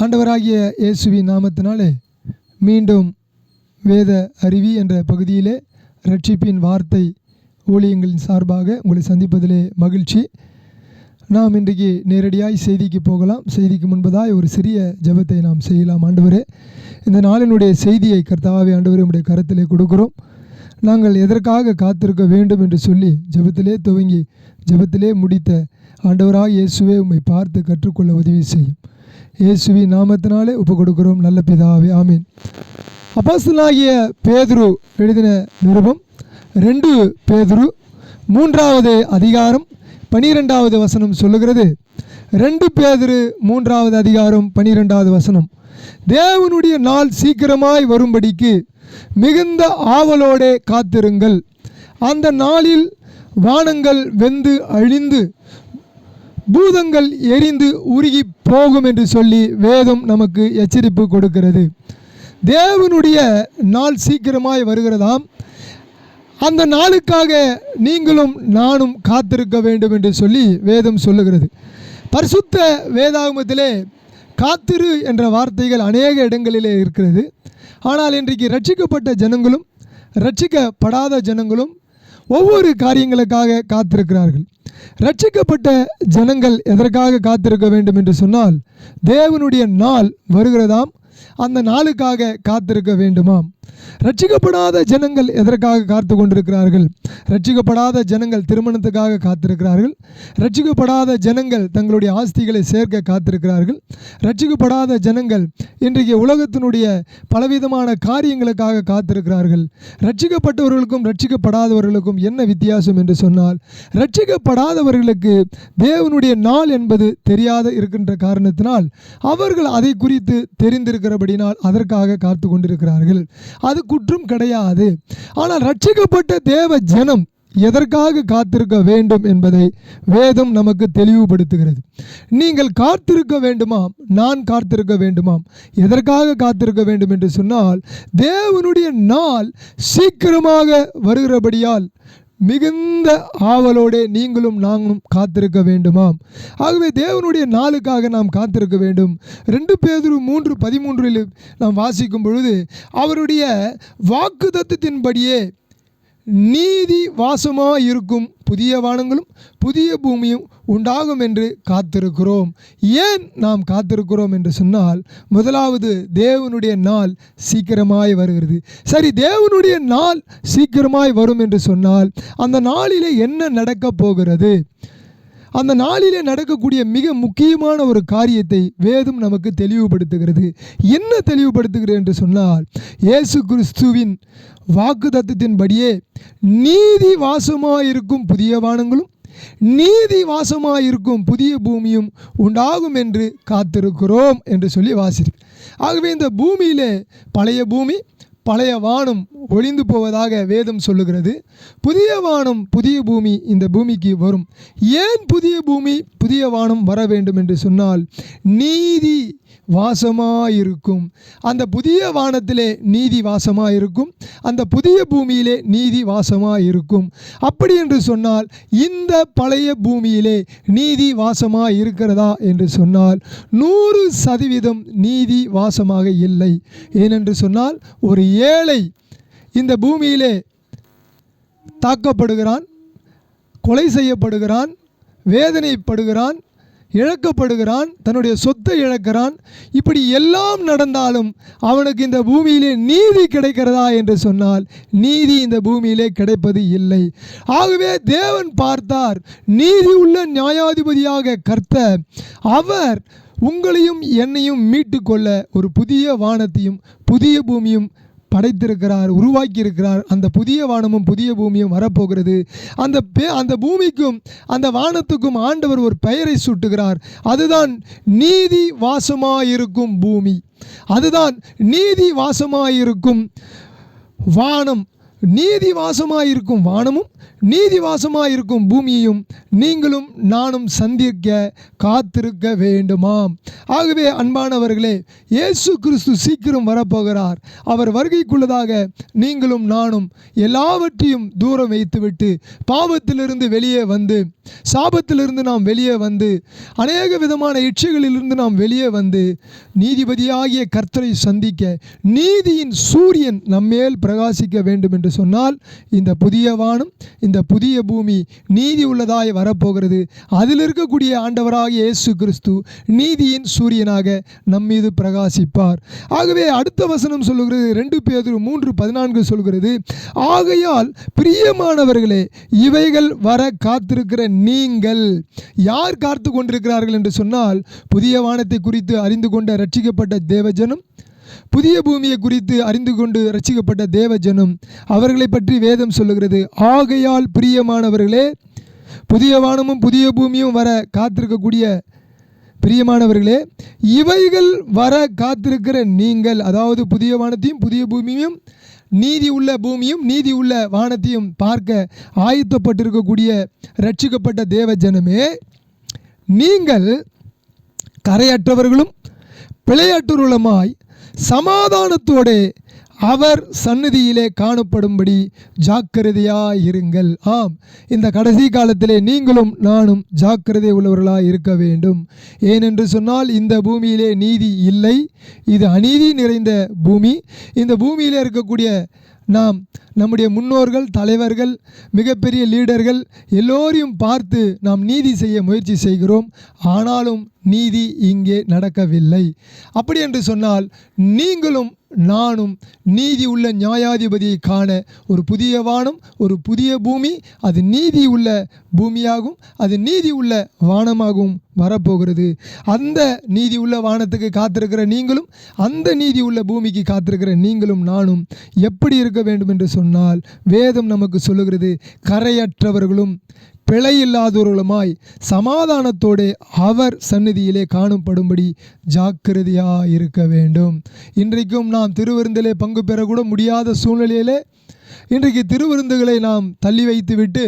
ஆண்டவராகிய இயேசுவின் நாமத்தினாலே மீண்டும் வேத அறிவி என்ற பகுதியிலே ரட்சிப்பின் வார்த்தை ஊழியங்களின் சார்பாக உங்களை சந்திப்பதிலே மகிழ்ச்சி. நாம் இன்றைக்கு நேரடியாய் செய்திக்கு போகலாம். செய்திக்கு முன்பதாய் ஒரு சிறிய ஜெபத்தை நாம் செய்யலாம். ஆண்டவரே, இந்த நாளினுடைய செய்தியை கர்த்தாவே ஆண்டவரே உம்முடைய கரத்திலே கொடுக்கிறோம். நாங்கள் எதற்காக காத்திருக்க வேண்டும் என்று சொல்லி ஜெபத்திலே துவங்கி ஜெபத்திலே முடித்த ஆண்டவராக இயேசுவே உம்மை பார்த்து கற்றுக்கொள்ள உதவி செய்யும். இயேசுவின் நாமத்தினாலே ஒப்பு கொடுக்கிறோம் நல்ல பிதாவே, ஆமீன். அப்போஸ்தலனாகிய பேதுரு எழுதின நிருபம் 2 பேதுரு 3வது அதிகாரம் 12வது வசனம் சொல்லுகிறது. 2 பேதுரு 3வது அதிகாரம் 12வது வசனம், தேவனுடைய நாள் சீக்கிரமாய் வரும்படிக்கு மிகுந்த ஆவலோடே காத்திருங்கள். அந்த நாளில் வானங்கள் வெந்து அழிந்து பூதங்கள் எரிந்து உருகி போகும் என்று சொல்லி வேதம் நமக்கு எச்சரிப்பு கொடுக்கிறது. தேவனுடைய நாள் சீக்கிரமாய் வருகிறதாம். அந்த நாளுக்காக நீங்களும் நானும் காத்திருக்க வேண்டும் என்று சொல்லி வேதம் சொல்லுகிறது. பரிசுத்த வேதாகமத்திலே காத்திரு என்ற வார்த்தைகள் அநேக இடங்களிலே இருக்கிறது. ஆனால் இன்றைக்கு ரட்சிக்கப்பட்ட ஜனங்களும் ரட்சிக்கப்படாத ஜனங்களும் ஒவ்வொரு காரியங்களுக்காக காத்திருக்கிறார்கள். ரட்சிக்கப்பட்ட ஜனங்கள் எதற்காக காத்திருக்க வேண்டும் என்று சொன்னால், தேவனுடைய நாள் வருகிறதாம், அந்த நாளுக்காக காத்திருக்க வேண்டுமாம். ரட்சிக்கப்படாத ஜனங்கள் எதற்காக காத்து கொண்டிருக்கிறார்கள்? ரட்சிக்கப்படாத ஜனங்கள் திருமணத்துக்காக காத்திருக்கிறார்கள். ரட்சிக்கப்படாத ஜனங்கள் தங்களுடைய ஆஸ்திகளை சேர்க்க காத்திருக்கிறார்கள். ரட்சிக்கப்படாத ஜனங்கள் இன்றைக்கு உலகத்தினுடைய பலவிதமான காரியங்களுக்காக காத்திருக்கிறார்கள். ரட்சிக்கப்பட்டவர்களுக்கும் ரட்சிக்கப்படாதவர்களுக்கும் என்ன வித்தியாசம் என்று சொன்னால், ரட்சிக்கப்படாதவர்களுக்கு தேவனுடைய நாள் என்பது தெரியாத இருக்கின்ற காரணத்தினால் அவர்கள் அதை குறித்து தெரிந்திருக்கிறபடினால் அதற்காக காத்து கொண்டிருக்கிறார்கள். அது குற்றம் கிடையாது. ஆனால் ரட்சிக்கப்பட்ட தேவ ஜனம் எதற்காக காத்திருக்க வேண்டும் என்பதை வேதம் நமக்கு தெளிவுபடுத்துகிறது. நீங்கள் காத்திருக்க வேண்டுமாம், நான் காத்திருக்க வேண்டுமாம். எதற்காக காத்திருக்க வேண்டும் என்று சொன்னால், தேவனுடைய நாள் சீக்கிரமாக வருகிறபடியால் மிகுந்த ஆவலோடு நீங்களும் நாங்களும் காத்திருக்க வேண்டுமாம். ஆகவே தேவனுடைய நாளுக்காக நாம் காத்திருக்க வேண்டும். 2 பேதுரு 3:13 நாம் வாசிக்கும் பொழுது, அவருடைய வாக்குத்தத்தத்தின்படியே நீதி வாசமாக இருக்கும் புதிய வானங்களும் புதிய பூமியும் உண்டாகும் என்று காத்திருக்கிறோம். ஏன் நாம் காத்திருக்கிறோம் என்று சொன்னால், முதலாவது தேவனுடைய நாள் சீக்கிரமாய் வருகிறது. சரி, தேவனுடைய நாள் சீக்கிரமாய் வரும் என்று சொன்னால் அந்த நாளிலே என்ன நடக்கப் போகிறது? அந்த நாளிலே நடக்கக்கூடிய மிக முக்கியமான ஒரு காரியத்தை வேதம் நமக்கு தெளிவுபடுத்துகிறது. என்ன தெளிவுபடுத்துகிறது என்று சொன்னால், இயேசு கிறிஸ்துவின் வாக்குத்தத்தத்தின்படியே நீதி வாசமாயிருக்கும் புதிய வானங்களும் நீதி வாசமாயிருக்கும் புதிய பூமியும் உண்டாகும் என்று காத்திருக்கிறோம் என்று சொல்லி வாசிக்கிறோம். ஆகவே இந்த பூமியிலே பழைய பூமி பழைய வானம் ஒளிந்து போவதாக வேதம் சொல்லுகிறது. புதிய வானம் புதிய பூமி இந்த பூமிக்கு வரும். ஏன் புதிய பூமி புதிய வானம் வர வேண்டும் என்று சொன்னால், நீதி வாசமாயிருக்கும். அந்த புதிய வானத்திலே நீதி வாசமாயிருக்கும், அந்த புதிய பூமியிலே நீதி வாசமாயிருக்கும். அப்படி என்று சொன்னால், இந்த பழைய பூமியிலே நீதி வாசமாயிருக்கிறதா என்று சொன்னால் 100% நீதி வாசமாக இல்லை. ஏனென்று சொன்னால், ஒரு ஏழை இந்த பூமியிலே தாக்கப்படுகிறான், கொலை செய்யப்படுகிறான், வேதனைப்படுகிறான், இழக்கப்படுகிறான், தன்னுடைய சொத்தை இழக்கிறான். இப்படி எல்லாம் நடந்தாலும் அவனுக்கு இந்த பூமியிலே நீதி கிடைக்கிறதா என்று சொன்னால் நீதி இந்த பூமியிலே கிடைப்பது இல்லை. ஆகவே தேவன் பார்த்தார், நீதி உள்ள நியாயாதிபதியாக கர்த்தர் அவர் உங்களையும் என்னையும் மீட்டு கொள்ள ஒரு புதிய வானத்தையும் புதிய பூமியும் படைத்திருக்கிறார், உருவாக்கி இருக்கிறார். அந்த புதிய வானமும் புதிய பூமியும் வரப்போகிறது. அந்த பூமிக்கும் அந்த வானத்துக்கும் ஆண்டவர் ஒரு பெயரை சூட்டுகிறார். அதுதான் நீதி வாசமாயிருக்கும் பூமி, அதுதான் நீதி வாசமாயிருக்கும் வானம். நீதி வாசமாயிருக்கும் வானமும் நீதி வாசமாயிருக்கும் பூமியையும் நீங்களும் நானும் சந்திக்க காத்திருக்க வேண்டுமாம். ஆகவே அன்பானவர்களே, இயேசு கிறிஸ்து சீக்கிரம் வரப்போகிறார். அவர் வருகைக்குள்ளதாக நீங்களும் நானும் எல்லாவற்றையும் தூரம் வைத்துவிட்டு பாவத்திலிருந்து வெளியே வந்து சாபத்திலிருந்து நாம் வெளியே வந்து, அநேக விதமான இச்சைகளிலிருந்து நாம் வெளியே வந்து, நீதிபதியாகிய கர்த்தரை சந்திக்க நீதியின் சூரியன் நம்மேல் பிரகாசிக்க வேண்டும் என்று சொன்னால், இந்த புதிய வானம், இந்த புதிய பூமி நீதி உள்ளதாய் வரப்போகிறது. அதில் இருக்கக்கூடிய ஆண்டவராகிய இயேசு கிறிஸ்து நீதியின் சூரியனாக நம்மீது பிரகாசிப்பார். ஆகவே அடுத்த வசனம் சொல்லுகிறது, 2 பேதுரு 3:14 சொல்கிறது, ஆகையால் பிரியமானவர்களே, இவைகள் வர காத்திருக்கிற நீங்கள். யார் காத்து கொண்டிருக்கிறார்கள் என்று சொன்னால், புதிய வானத்தை குறித்து அறிந்து கொண்ட ரட்சிக்கப்பட்ட தேவஜனம், புதிய பூமியை குறித்து அறிந்து கொண்டு ரட்சிக்கப்பட்ட தேவஜனம், அவர்களை பற்றி வேதம் சொல்லுகிறது. ஆகையால் பிரியமானவர்களே, புதிய வானமும் புதிய பூமியும் வர காத்திருக்கக்கூடிய பிரியமானவர்களே, இவைகள் வர காத்திருக்கிற நீங்கள், அதாவது புதிய வானத்தையும் புதிய பூமியும், நீதி உள்ள பூமியும் நீதி உள்ள வானத்தையும் பார்க்க ஆயத்தப்பட்டிருக்கக்கூடிய ரட்சிக்கப்பட்ட தேவ ஜனமே, நீங்கள் கரையற்றவர்களும் பிழையற்றவர்களுமாய் சமாதானத்தோடு அவர் சந்நிதியிலே காணப்படும்படி ஜாக்கிரதையாயிருங்கள். ஆம், இந்த கடைசி காலத்திலே நீங்களும் நானும் ஜாக்கிரதை உள்ளவர்களாய் இருக்க வேண்டும். ஏனென்று சொன்னால், இந்த பூமியிலே நீதி இல்லை. இது அநீதி நிறைந்த பூமி. இந்த பூமியிலே இருக்கக்கூடிய நாம், நம்முடைய முன்னோர்கள், தலைவர்கள், மிகப்பெரிய லீடர்கள் எல்லோரையும் பார்த்து நாம் நீதி செய்ய முயற்சி செய்கிறோம். ஆனாலும் நீதி இங்கே நடக்கவில்லை. அப்படி என்று சொன்னால், நீங்களும் நானும் நீதி உள்ள நியாயாதிபதியை காண ஒரு புதிய வானம், ஒரு புதிய பூமி, அது நீதி உள்ள பூமியாகும், அது நீதி உள்ள வானமாகவும் வரப்போகிறது. அந்த நீதி உள்ள வானத்துக்கு காத்திருக்கிற நீங்களும், அந்த நீதி உள்ள பூமிக்கு காத்திருக்கிற நீங்களும் நானும் எப்படி இருக்க வேண்டும் என்று சொன்னால், வேதம் நமக்கு சொல்லுகிறது, கரையற்றவர்களும் பிழையில்லாதவர்களுமாய் சமாதானத்தோடு அவர் சந்நிதியிலே காணப்படும்படி ஜாக்கிரதையாக இருக்க வேண்டும். இன்றைக்கும் நாம் திருவிருந்திலே பங்கு பெறக்கூட முடியாத சூழ்நிலையிலே இன்றைக்கு திருவிருந்துகளை நாம் தள்ளி வைத்துவிட்டு,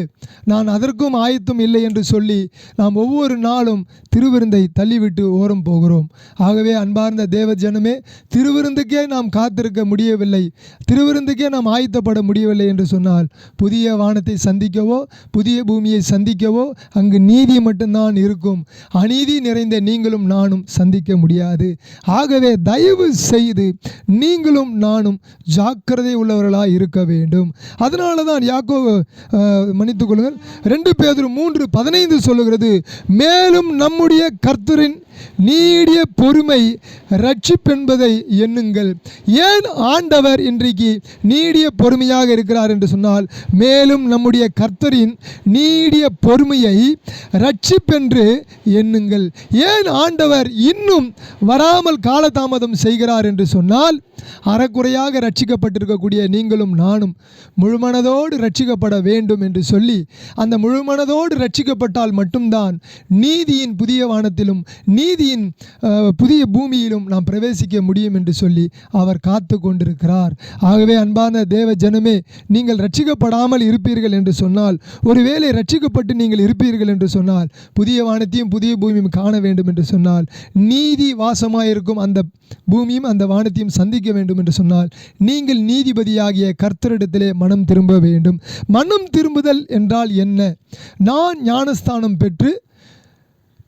நான் அதற்கும் ஆயத்தம் இல்லை என்று சொல்லி நாம் ஒவ்வொரு நாளும் திருவிருந்தை தள்ளிவிட்டு ஓரம் போகிறோம். ஆகவே அன்பார்ந்த தேவ ஜனமே, திருவிருந்துக்கே நாம் காத்திருக்க முடியவில்லை, திருவிருந்துக்கே நாம் ஆயத்தப்பட முடியவில்லை என்று சொன்னால், புதிய வானத்தை சந்திக்கவோ புதிய பூமியை சந்திக்கவோ அங்கு நீதி மட்டும்தான் இருக்கும். அநீதி நிறைந்த நீங்களும் நானும் சந்திக்க முடியாது. ஆகவே தயவு செய்து நீங்களும் நானும் ஜாக்கிரதை உள்ளவர்களாக இருக்க வேண்டும். அதனால தான் யாக்கோபு, மன்னித்துக் கொள்ளுங்கள், 2 பேதுரு 3:15 சொல்லுகிறது, மேலும் நம்முடைய கர்த்தரின் நீடிய பொறுமை ரட்சிப்பென்பதை எண்ணுங்கள். ஏன் ஆண்டவர் இன்றைக்கு நீடிய பொறுமையாக இருக்கிறார் என்று சொன்னால், மேலும் நம்முடைய கர்த்தரின் நீடிய பொறுமையை ரட்சிப்பென்று எண்ணுங்கள். ஏன் ஆண்டவர் இன்னும் வராமல் காலதாமதம் செய்கிறார் என்று சொன்னால், அறக்குறையாக ரட்சிக்கப்பட்டிருக்கக்கூடிய நீங்களும் நானும் முழுமனதோடு ரட்சிக்கப்பட வேண்டும் என்று சொல்லி, அந்த முழுமனதோடு ரட்சிக்கப்பட்டால் மட்டும்தான் நீதியின் புதிய வானத்திலும் நீதியின் புதிய பூமியிலும் நாம் பிரவேசிக்க முடியும் என்று சொல்லி அவர் காத்து கொண்டிருக்கிறார். ஆகவே அன்பான தேவ ஜனமே, நீங்கள் ரட்சிக்கப்படாமல் இருப்பீர்கள் என்று சொன்னால், ஒருவேளை ரட்சிக்கப்பட்டு நீங்கள் இருப்பீர்கள் என்று சொன்னால், புதிய வானத்தையும் புதிய பூமியும் காண வேண்டும் என்று சொன்னால், நீதி வாசமாயிருக்கும் அந்த பூமியும் அந்த வானத்தையும் சந்திக்க வேண்டும் என்று சொன்னால், நீங்கள் நீதிபதியாகிய கர்த்தரிடத்திலே மனம் திரும்ப வேண்டும். மனம் திரும்புதல் என்றால் என்ன? நான் ஞானஸ்தானம் பெற்று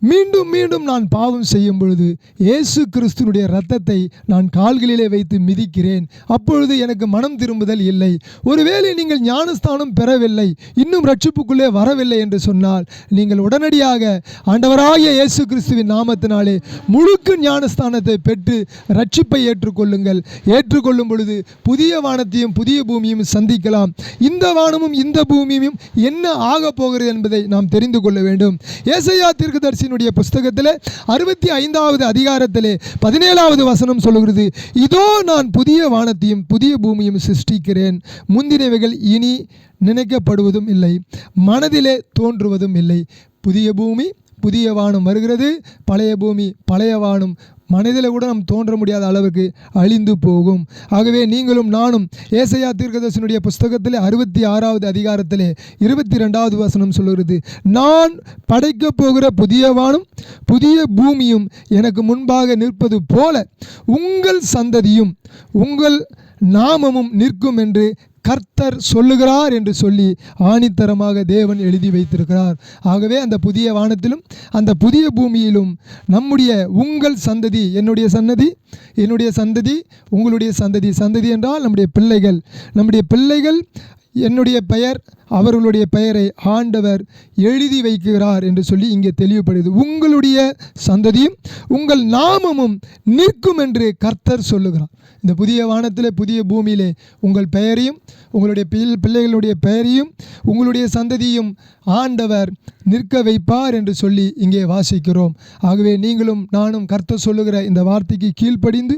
மீண்டும் மீண்டும் நான் பாவம் செய்யும் பொழுது இயேசு கிறிஸ்துனுடைய இரத்தத்தை நான் கால்களிலே வைத்து மிதிக்கிறேன். அப்பொழுது எனக்கு மனம் திரும்புதல் இல்லை. ஒருவேளை நீங்கள் ஞானஸ்தானம் பெறவில்லை, இன்னும் ரட்சிப்புக்குள்ளே வரவில்லை என்று சொன்னால், நீங்கள் உடனடியாக ஆண்டவராகிய இயேசு கிறிஸ்துவின் நாமத்தினாலே முழுக்க ஞானஸ்தானத்தை பெற்று ரட்சிப்பை ஏற்றுக்கொள்ளுங்கள். ஏற்றுக்கொள்ளும் பொழுது புதிய வானத்தையும் புதிய பூமியும் சந்திக்கலாம். இந்த வானமும் இந்த பூமியும் என்ன ஆக போகிறது என்பதை நாம் தெரிந்து கொள்ள வேண்டும். ஏசாயா தீர்க்கதரிசி புஸ்தகத்திலே 65வது அதிகாரத்திலே 17வது வசனம் சொல்லுகிறது, இதோ நான் புதிய வானத்தையும் புதிய பூமியும் சிருஷ்டிக்கிறேன், முந்தினவைகள் இனி நினைக்கப்படுவதும் இல்லை, மனதிலே தோன்றுவதும் இல்லை. புதிய பூமி புதிய வானம் வருகிறது, பழைய பூமி பழைய வானம் மனதில் கூட நாம் தோன்ற முடியாத அளவுக்கு அழிந்து போகும். ஆகவே நீங்களும் நானும் ஏசாயா தீர்க்கதரிசியினுடைய புஸ்தகத்திலே 66வது அதிகாரத்திலே 22வது வசனம் சொல்லுகிறது, நான் படைக்கப் போகிற புதிய வானம் புதிய பூமியும் எனக்கு முன்பாக நிற்பது போல உங்கள் சந்ததியும் உங்கள் நாமமும் நிற்கும் என்று கர்த்தர் சொல்லுகிறார் என்று சொல்லி ஆணித்தரமாக தேவன் எழுதி வைத்திருக்கிறார். ஆகவே அந்த புதிய வானத்திலும் அந்த புதிய பூமியிலும் நம்முடைய உங்கள் சந்ததி, என்னுடைய சந்ததி, உங்களுடைய சந்ததி, சந்ததி என்றால் நம்முடைய பிள்ளைகள், என்னுடைய பெயர், அவர்களுடைய பெயரை ஆண்டவர் எழுதி வைக்கிறார் என்று சொல்லி இங்கே தெளிவுபடுது. உங்களுடைய சந்ததியும் உங்கள் நாமமும் நிற்கும் என்று கர்த்தர் சொல்லுகிறார். இந்த புதிய வானத்திலே புதிய பூமியிலே உங்கள் பெயரையும் உங்களுடைய பிள்ளைகளுடைய பெயரையும் உங்களுடைய சந்ததியும் ஆண்டவர் நிற்க வைப்பார் என்று சொல்லி இங்கே வாசிக்கிறோம். ஆகவே நீங்களும் நானும் கர்த்தர் சொல்லுகிற இந்த வார்த்தைக்கு கீழ்ப்படிந்து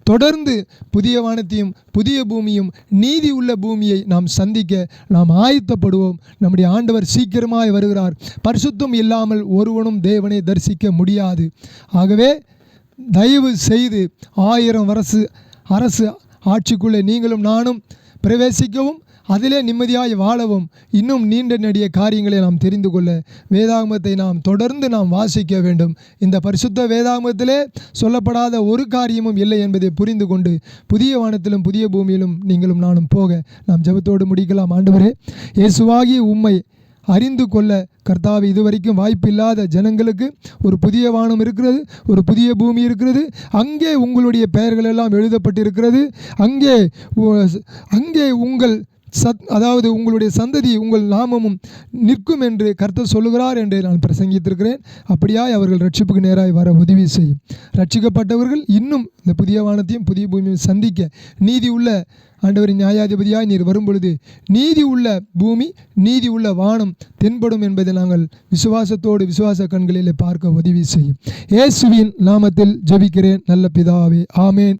தொடர்ந்து புதிய வானத்தையும் புதிய பூமியும் நீதி உள்ள பூமியை நாம் சந்திக்க நாம் ஆயத்தப்படுவோம். நம்முடைய ஆண்டவர் சீக்கிரமாய் வருகிறார். பரிசுத்தம் இல்லாமல் ஒருவனும் தேவனை தரிசிக்க முடியாது. ஆகவே தயவு செய்து 1000 அரசு ஆட்சிக்குள்ளே நீங்களும் நானும் பிரவேசிக்கவும் அதிலே நிம்மதியாய் வாழவும் இன்னும் நீண்ட நெடிய காரியங்களை நாம் தெரிந்து கொள்ள வேதாகமத்தை நாம் தொடர்ந்து வாசிக்க வேண்டும். இந்த பரிசுத்த வேதாகமத்திலே சொல்லப்படாத ஒரு காரியமும் இல்லை என்பதை புரிந்து கொண்டு புதிய வானத்திலும் புதிய பூமியிலும் நீங்களும் நானும் போக நாம் ஜெபத்தோடு முடிக்கலாம். ஆண்டவரே, இயேசுவாகிய உம்மை அறிந்து கொள்ள கர்த்தாவே, இதுவரைக்கும் வாய்ப்பில்லாத ஜனங்களுக்கு ஒரு புதிய வானம் இருக்கிறது, ஒரு புதிய பூமி இருக்கிறது. அங்கே உங்களுடைய பெயர்கள் எல்லாம் எழுதப்பட்டிருக்கிறது. அங்கே உங்கள் அதாவது உங்களுடைய சந்ததி உங்கள் நாமமும் நிற்கும் என்று கர்த்தர் சொல்லுகிறார் என்று நான் பிரசங்கித்திருக்கிறேன். அப்படியாய் அவர்கள் ரட்சிப்புக்கு நேராய் வர உதவி செய்யும். ரட்சிக்கப்பட்டவர்கள் இன்னும் இந்த புதிய வானத்தையும் புதிய பூமியையும் சந்திக்க நீதி உள்ள ஆண்டவரின் நியாயாதிபதியாய் நீர் வரும்பொழுது நீதி உள்ள பூமி, நீதி உள்ள வானம் தென்படும் என்பதை நாங்கள் விசுவாச கண்களிலே பார்க்க உதவி செய்யும். இயேசுவின் நாமத்தில் ஜெபிக்கிறேன் நல்ல பிதாவே, ஆமேன்.